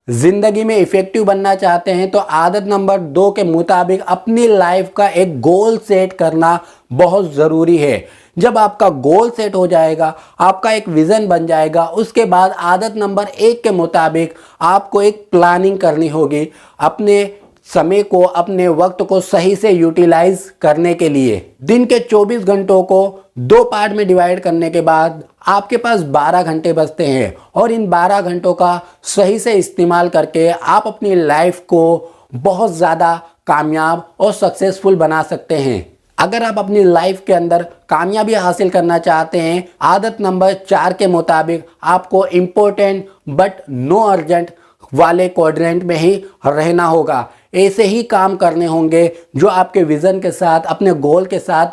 जिंदगी में इफेक्टिव बनना चाहते हैं तो आदत नंबर 2 के मुताबिक अपनी लाइफ का एक गोल सेट करना बहुत ज़रूरी है। जब आपका गोल सेट हो जाएगा, आपका एक विज़न बन जाएगा, उसके बाद आदत नंबर 1 के मुताबिक आपको एक प्लानिंग करनी होगी अपने समय को, अपने वक्त को सही से यूटिलाइज करने के लिए। दिन के 24 घंटों को 2 पार्ट में डिवाइड करने के बाद आपके पास 12 घंटे बचते हैं और इन 12 घंटों का सही से इस्तेमाल करके आप अपनी लाइफ को बहुत ज़्यादा कामयाब और सक्सेसफुल बना सकते हैं। अगर आप अपनी लाइफ के अंदर कामयाबी हासिल करना चाहते हैं, आदत नंबर 4 के मुताबिक आपको इम्पोर्टेंट बट नो अर्जेंट वाले क्वाड्रेंट में ही रहना होगा। ऐसे ही काम करने होंगे जो आपके विज़न के साथ, अपने गोल के साथ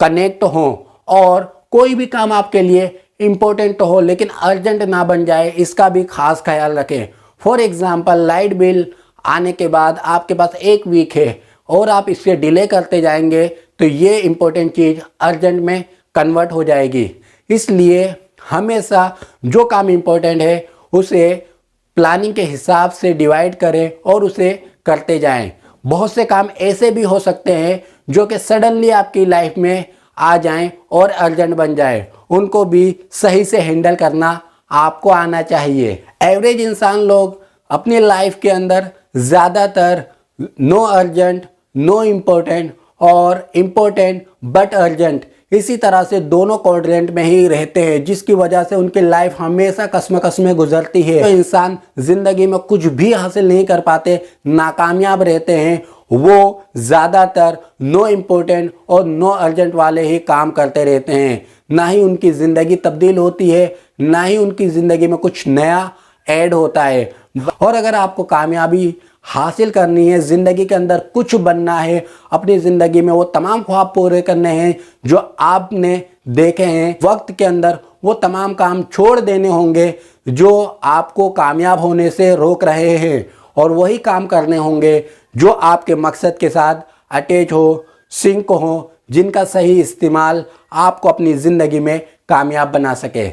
कनेक्ट हों और कोई भी काम आपके लिए इम्पोर्टेंट हो लेकिन अर्जेंट ना बन जाए, इसका भी खास ख्याल रखें। फॉर एग्ज़ाम्पल, लाइट बिल आने के बाद आपके पास 1 वीक है और आप इससे डिले करते जाएंगे तो ये इम्पोर्टेंट चीज़ अर्जेंट में कन्वर्ट हो जाएगी। इसलिए हमेशा जो काम इम्पोर्टेंट है उसे प्लानिंग के हिसाब से डिवाइड करें और उसे करते जाएं। बहुत से काम ऐसे भी हो सकते हैं जो कि सडनली आपकी लाइफ में आ जाएं और अर्जेंट बन जाए, उनको भी सही से हैंडल करना आपको आना चाहिए। एवरेज इंसान लोग अपनी लाइफ के अंदर ज़्यादातर नो अर्जेंट, नो इम्पोर्टेंट और इम्पोर्टेंट बट अर्जेंट, इसी तरह से दोनों क्वाड्रेंट में ही रहते हैं, जिसकी वजह से उनकी लाइफ हमेशा कश्मकश में गुजरती है। तो इंसान ज़िंदगी में कुछ भी हासिल नहीं कर पाते, नाकामयाब रहते हैं। वो ज़्यादातर नो इम्पोर्टेंट और नो अर्जेंट वाले ही काम करते रहते हैं। ना ही उनकी ज़िंदगी तब्दील होती है, ना ही उनकी ज़िंदगी में कुछ नया ऐड होता है। और अगर आपको कामयाबी हासिल करनी है, ज़िंदगी के अंदर कुछ बनना है, अपनी ज़िंदगी में वो तमाम ख्वाब पूरे करने हैं जो आपने देखे हैं, वक्त के अंदर वो तमाम काम छोड़ देने होंगे जो आपको कामयाब होने से रोक रहे हैं और वही काम करने होंगे जो आपके मकसद के साथ अटैच हो, सिंक हो, जिनका सही इस्तेमाल आपको अपनी ज़िंदगी में कामयाब बना सके।